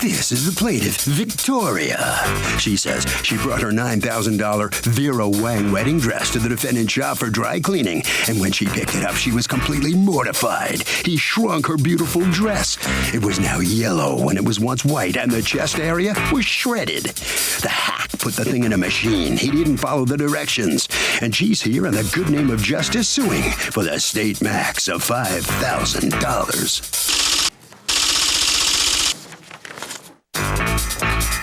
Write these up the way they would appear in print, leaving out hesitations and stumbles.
This is the plaintiff, Victoria. She says she brought her $9,000 Vera Wang wedding dress to the defendant's shop for dry cleaning, and when she picked it up, she was completely mortified. He shrunk her beautiful dress. It was now yellow when it was once white, and the chest area was shredded. The hack put the thing in a machine. He didn't follow the directions, and she's here in the good name of justice suing for the state max of $5,000.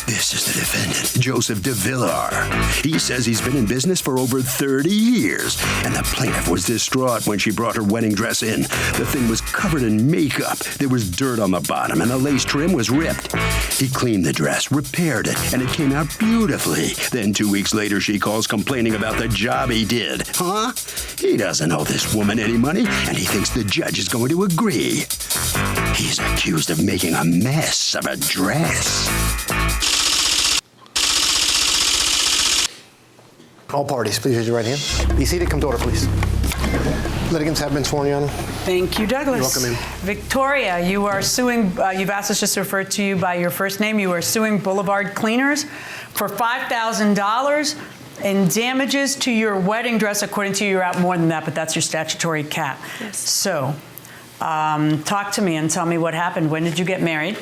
This is the defendant, Joseph de Villar. He says he's been in business for over 30 years, and the plaintiff was distraught when she brought her wedding dress in. The thing was covered in makeup. There was dirt on the bottom, and the lace trim was ripped. He cleaned the dress, repaired it, and it came out beautifully. Then 2 weeks later, she calls complaining about the job he did. Huh? He doesn't owe this woman any money, and he thinks the judge is going to agree. He's accused of making a mess of a dress. All parties, please raise your right hand. Be seated. Come to order, please. Litigants have been sworn, Your Honor. Thank you, Douglas. You're welcome, ma'am. Victoria, you are suing, you've asked us just to refer to you by your first name. You are suing Boulevard Cleaners for $5,000 in damages to your wedding dress. According to you, you're out more than that, but that's your statutory cap. Yes. So, talk to me and tell me what happened. When did you get married?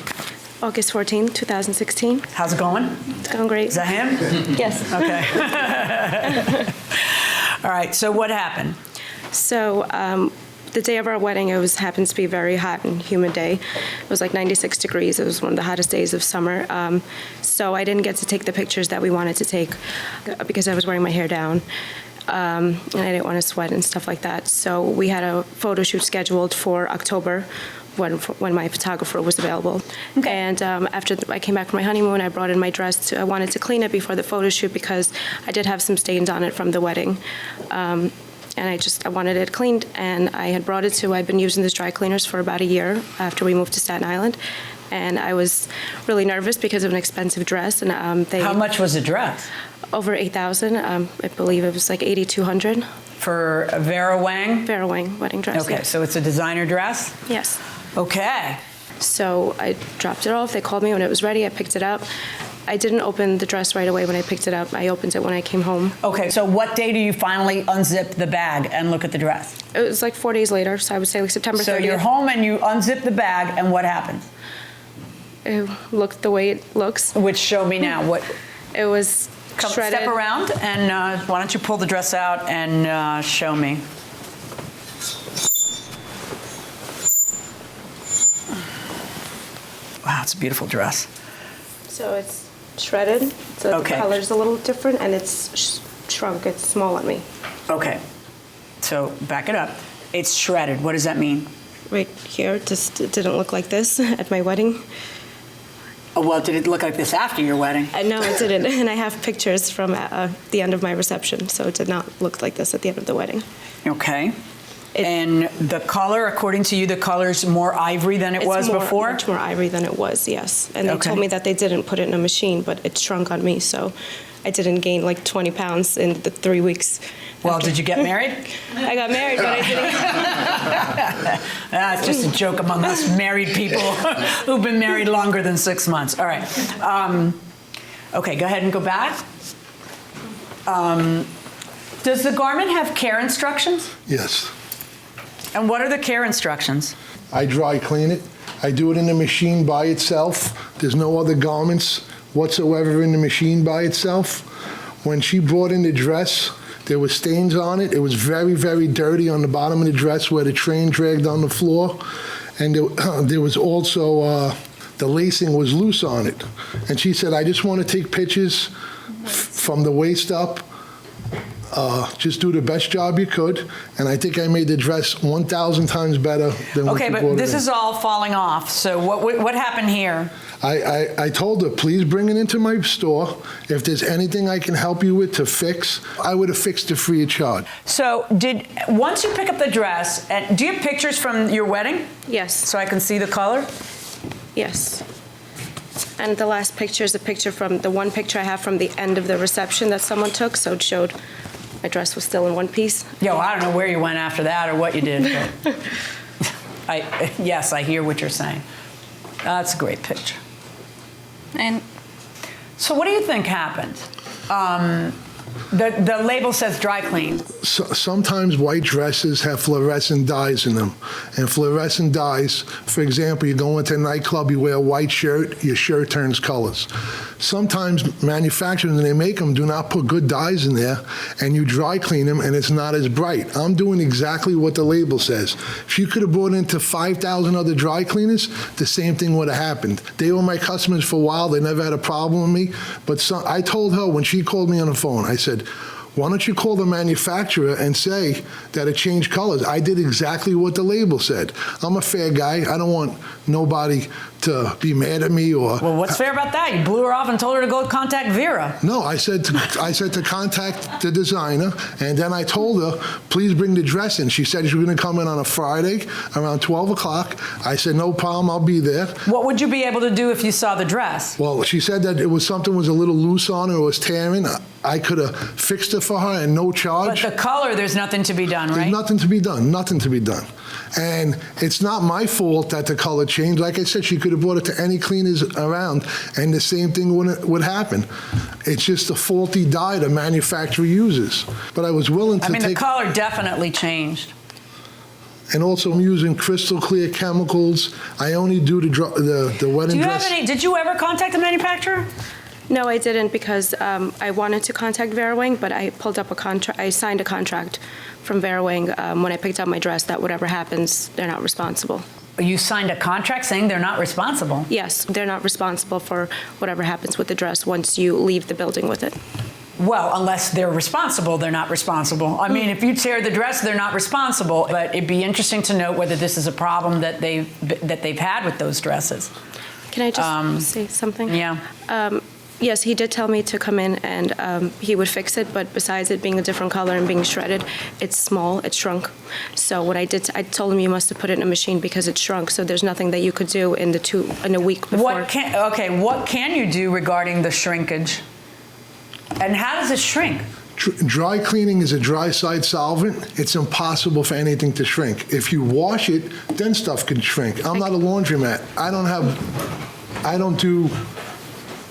August 14, 2016. How's it going? It's going great. Is that him? Yes. Okay. All right, so what happened? So the day of our wedding, happens to be a very hot and humid day. It was like 96 degrees. It was one of the hottest days of summer. So I didn't get to take the pictures that we wanted to take because I was wearing my hair down. And I didn't want to sweat and stuff like that. So we had a photo shoot scheduled for October when my photographer was available. Okay. And after I came back from my honeymoon, I brought in my dress. I wanted to clean it before the photo shoot because I did have some stains on it from the wedding. And I wanted it cleaned, and I'd been using this dry cleaners for about a year after we moved to Staten Island. And I was really nervous because of an expensive dress. And How much was the dress? Over $8,000. I believe it was like $8,200. For a Vera Wang? Vera Wang wedding dress. Okay, yes. so it's a designer dress? Yes. Okay. So I dropped it off. They called me when it was ready. I picked it up. I didn't open the dress right away when I picked it up. I opened it when I came home. Okay, so what day do you finally unzip the bag and look at the dress? It was like 4 days later, so I would say like September 30th. So you're home and you unzip the bag, and what happens? It looked the way it looks. Which show me now. What? It was shredded. Step around, and why don't you pull the dress out and show me. Wow, it's a beautiful dress. So it's shredded. So Okay. the color's a little different, and it's shrunk. It's small on me. Okay. So back it up. It's shredded. What does that mean? Right here, it didn't look like this at my wedding. Oh, well, did it look like this after your wedding? No, it didn't. And I have pictures from the end of my reception, so it did not look like this at the end of the wedding. Okay. And the color, according to you, the color's more ivory than it was before? Much more ivory than it was, yes. And they Okay. told me that they didn't put it in a machine, but it shrunk on me, so I didn't gain like 20 pounds in the 3 weeks. Well, after. did you get married? I got married, but I didn't. That's just a joke among us married people who've been married longer than 6 months. All right. Okay, go ahead and go back. Does the garment have care instructions? Yes. And what are the care instructions? I dry clean it. I do it in the machine by itself. There's no other garments whatsoever in the machine by itself. When she brought in the dress, there were stains on it. It was very, very dirty on the bottom of the dress where the train dragged on the floor. And there was also, the lacing was loose on it. And she said, I just want to take pictures from the waist up. Just do the best job you could, and I think I made the dress 1,000 times better than what Okay, you but brought it this in. is all falling off. So what happened here? I told her, please bring it into my store. If there's anything I can help you with to fix, I would have fixed it free of charge. So once you pick up the dress, and do you have pictures from your wedding? Yes. So I can see the color? Yes. And the last picture is a picture from the one picture I have from the end of the reception that someone took, so it showed my dress was still in one piece. Yo, I don't know where you went after that or what you did. But yes, I hear what you're saying. That's a great picture. And So what do you think happened? The label says dry clean. Sometimes white dresses have fluorescent dyes in them. And fluorescent dyes, for example, you go into a nightclub, you wear a white shirt, your shirt turns colors. Sometimes manufacturers, when they make them, do not put good dyes in there, and you dry clean them, and it's not as bright. I'm doing exactly what the label says. If you could have brought into 5,000 other dry cleaners, the same thing would have happened. They were my customers for a while. They never had a problem with me. But I told her when she called me on the phone, I said, why don't you call the manufacturer and say that it changed colors? I did exactly what the label said. I'm a fair guy. I don't want nobody to be mad at me or... Well, what's fair about that? You blew her off and told her to go contact Vera. No, I said to contact the designer, and then I told her, please bring the dress in. She said she was going to come in on a Friday around 12 o'clock. I said, no problem, I'll be there. What would you be able to do if you saw the dress? Well, she said that something was a little loose on her, it was tearing. I could have fixed it for her and no charge. But the color, there's nothing to be done, right? There's nothing to be done, nothing to be done. And it's not my fault that the color changed. Like I said, she could have brought it to any cleaners around, and the same thing would happen. It's just a faulty dye the manufacturer uses. But I was willing to take... the color definitely changed. And also, I'm using crystal clear chemicals. I only do the wedding dress. Did you ever contact the manufacturer? No, I didn't, because I wanted to contact Vera Wang, but I pulled up a contract. I signed a contract from Vera Wang when I picked up my dress that whatever happens, they're not responsible. You signed a contract saying they're not responsible? Yes, they're not responsible for whatever happens with the dress once you leave the building with it. Well, unless they're responsible, they're not responsible. I mean, if you tear the dress, they're not responsible. But it'd be interesting to note whether this is a problem that they've had with those dresses. Can I just say something? Yeah. Yes, he did tell me to come in and he would fix it, but besides it being a different color and being shredded, it's small, it's shrunk. So what I did, I told him you must have put it in a machine because it's shrunk, so there's nothing that you could do in a week before. What can you do regarding the shrinkage? And how does it shrink? Dry cleaning is a dry side solvent. It's impossible for anything to shrink. If you wash it, then stuff can shrink. I'm not a laundromat. I don't do...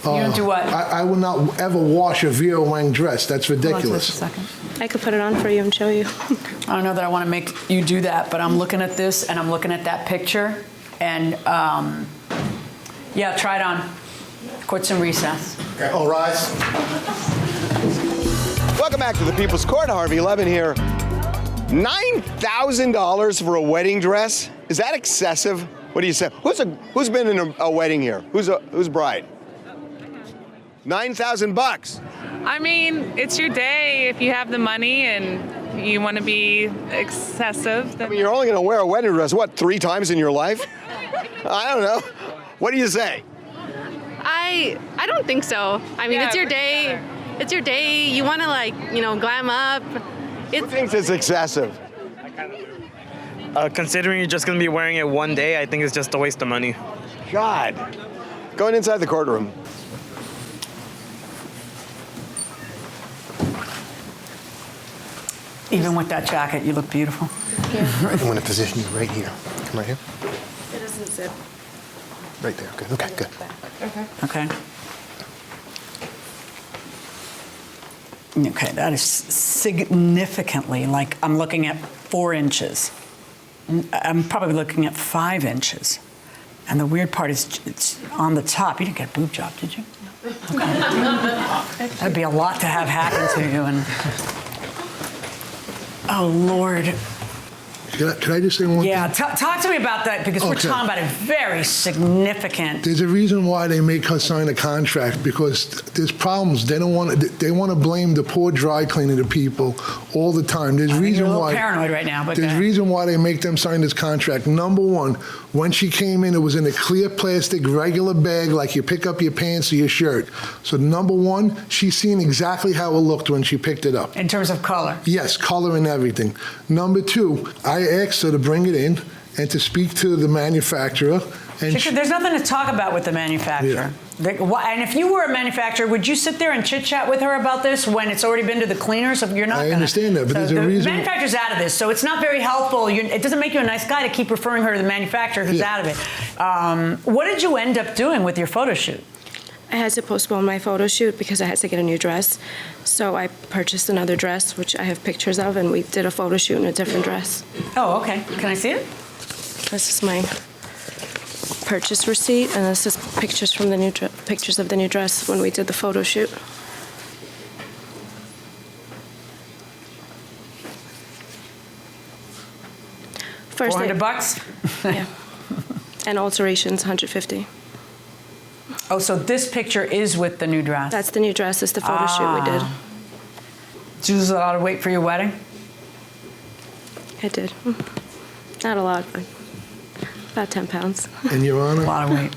You don't do what? I would not ever wash a Vera Wang dress. That's ridiculous. Hold on just a second. I could put it on for you and show you. I don't know that I want to make you do that, but I'm looking at this and I'm looking at that picture, and yeah, try it on. Court's in recess. Okay, all rise. Welcome back to the People's Court. Harvey Levin here. $9,000 for a wedding dress? Is that excessive? What do you say? Who's been in a wedding here? Who's bride? $9,000. I mean, it's your day. If you have the money and you want to be excessive, then... I mean, you're only going to wear a wedding dress, what, 3 times in your life? I don't know. What do you say? I don't think so. I mean, it's your day. It's your day. You want to, like, glam up. Who thinks it's excessive? Considering you're just going to be wearing it one day, I think it's just a waste of money. God. Going inside the courtroom. Even with that jacket, you look beautiful. I'm going to position you right here. Come right here. It doesn't zip. Right there. Good. Okay, good. Okay. Okay, that is significantly, like I'm looking at 4 inches. I'm probably looking at 5 inches. And the weird part is it's on the top. You didn't get a boob job, did you? Okay. That'd be a lot to have happen to you. And oh, Lord. Can I just say one thing? Yeah, talk to me about that, because we're talking about a very significant... There's a reason why they make her sign a contract, because there's problems. They want to blame the poor dry cleaning people all the time. There's reason you're a little why paranoid right now, but there's reason why they make them sign this contract. Number one, when she came in, it was in a clear plastic regular bag, like you pick up your pants or your shirt. So number one, she's seen exactly how it looked when she picked it up. In terms of color? Yes, color and everything. Number two, I asked her to bring it in and to speak to the manufacturer. And there's nothing to talk about with the manufacturer. Yeah. And if you were a manufacturer, would you sit there and chit-chat with her about this when it's already been to the cleaners? If you're not I understand that, but there's a reason. The manufacturer's out of this, so it's not very helpful. It doesn't make you a nice guy to keep referring her to the manufacturer who's out of it. What did you end up doing with your photo shoot? I had to postpone my photo shoot because I had to get a new dress. So I purchased another dress, which I have pictures of, and we did a photo shoot in a different dress. Oh, okay. Can I see it? This is my purchase receipt, and this is pictures from the pictures of the new dress when we did the photo shoot. First $400? Yeah. And alterations, $150. Oh, so this picture is with the new dress? That's the new dress. It's the photo shoot we did. Did you lose a lot of weight for your wedding? I did. Not a lot, but about 10 pounds. And Your Honor? A lot of weight.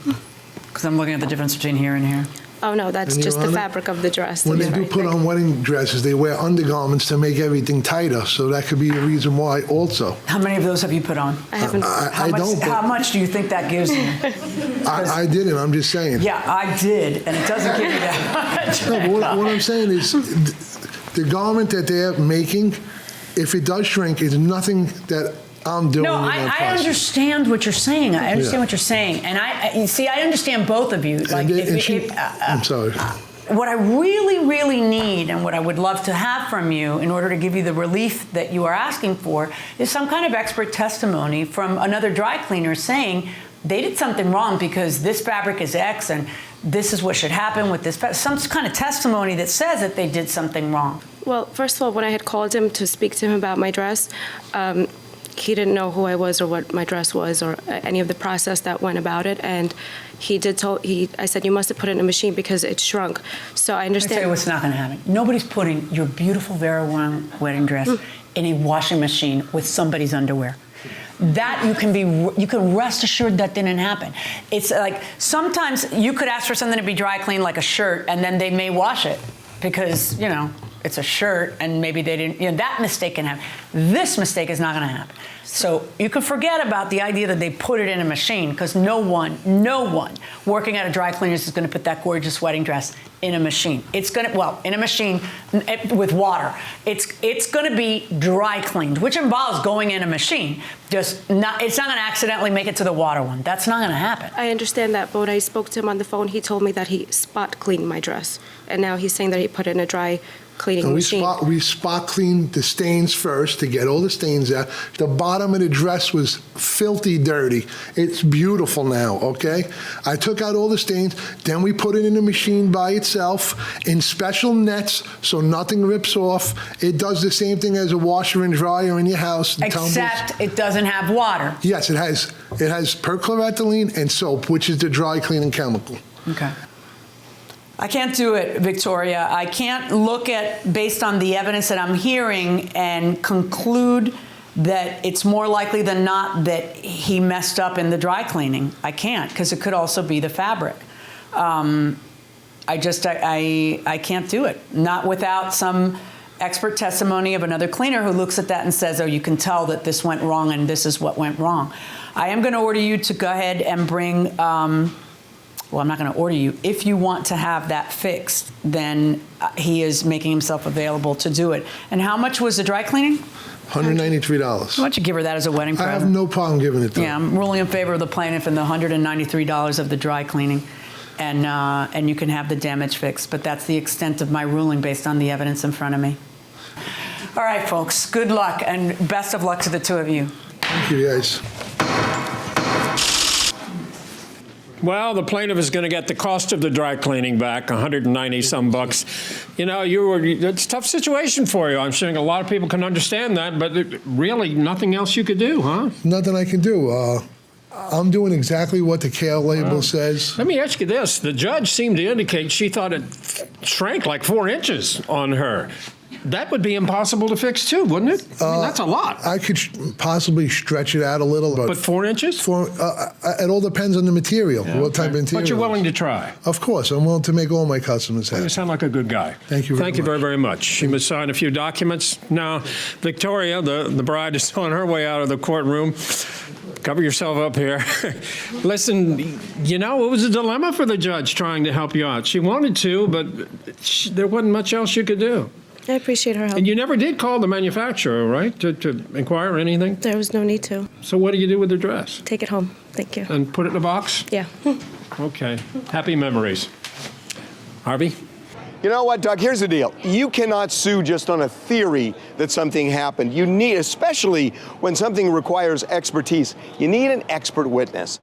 Because I'm looking at the difference between here and here. Oh, no, that's And just Your the Honor, fabric of the dress. When It's they do very put thick. on wedding dresses, they wear undergarments to make everything tighter, so that could be the reason why also. How many of those have you put on? I haven't. I don't, but How much do you think that gives you? I didn't, I'm just saying. Yeah, I did, and it doesn't give you that much. No, but what I'm saying is, the garment that they're making, if it does shrink, is nothing that I'm doing No, in that I process. understand what you're saying. I understand Yeah. what you're saying, and you see, I understand both of you. Like, I'm sorry. what I really, really need, and what I would love to have from you in order to give you the relief that you are asking for, is some kind of expert testimony from another dry cleaner saying they did something wrong because this fabric is X and this is what should happen with this. Some kind of testimony that says that they did something wrong. Well, first of all, when I had called him to speak to him about my dress, he didn't know who I was or what my dress was or any of the process that went about it. And I said, you must have put it in a machine because it shrunk. So I Let me tell you understand. what's not going to happen. Nobody's putting your beautiful Vera Wang wedding dress in a washing machine with somebody's underwear. That you can rest assured that didn't happen. It's like sometimes you could ask for something to be dry cleaned like a shirt, and then they may wash it because it's a shirt, and maybe they didn't. That mistake can happen. This mistake is not going to happen. So you can forget about the idea that they put it in a machine, because no one working at a dry cleaner's is going to put that gorgeous wedding dress in a machine. It's going to, in a machine with water. It's going to be dry cleaned, which involves going in a machine. It's not going to accidentally make it to the water one. That's not going to happen. I understand that, but when I spoke to him on the phone, he told me that he spot cleaned my dress. And now he's saying that he put it in a dry cleaning And machine. we spot cleaned the stains first to get all the stains out. The bottom of the dress was filthy dirty. It's beautiful now, okay? I took out all the stains, then we put it in the machine by itself in special nets so nothing rips off. It does the same thing as a washer and dryer in your house. It tumbles. Except it doesn't have water. Yes, it has perchlorethylene and soap, which is the dry cleaning chemical. Okay. I can't do it, Victoria. I can't look at, based on the evidence that I'm hearing, and conclude that it's more likely than not that he messed up in the dry cleaning. I can't, because it could also be the fabric. I can't do it. Not without some expert testimony of another cleaner who looks at that and says, oh, you can tell that this went wrong and this is what went wrong. I am going to order you to go ahead and bring... Well, I'm not going to order you. If you want to have that fixed, then he is making himself available to do it. And how much was the dry cleaning? $193. Why don't you give her that as a wedding present? I have no problem giving it to her. Yeah, I'm ruling in favor of the plaintiff and the $193 of the dry cleaning. And you can have the damage fixed. But that's the extent of my ruling based on the evidence in front of me. All right, folks. Good luck and best of luck to the two of you. Thank you, guys. Well, the plaintiff is going to get the cost of the dry cleaning back, $190-some bucks. It's a tough situation for you. I'm sure a lot of people can understand that, but really nothing else you could do, huh? Nothing I can do. I'm doing exactly what the care label says. Let me ask you this. The judge seemed to indicate she thought it shrank like 4 inches on her. That would be impossible to fix, too, wouldn't it? That's a lot. I could possibly stretch it out a little. But 4 inches? It all depends on the material, what type of material. But you're willing to try? Of course. I'm willing to make all my customers happy. You sound like a good guy. Thank you very much. Thank you very, very much. You must sign a few documents. Now, Victoria, the bride, is on her way out of the courtroom. Cover yourself up here. Listen, it was a dilemma for the judge trying to help you out. She wanted to, but there wasn't much else you could do. I appreciate her help. And you never did call the manufacturer, right, to inquire or anything? There was no need to. So what do you do with the dress? Take it home. Thank you. And put it in a box? Yeah. Okay. Happy memories. Harvey? You know what, Doug? Here's the deal. You cannot sue just on a theory that something happened. You need, especially when something requires expertise, you need an expert witness.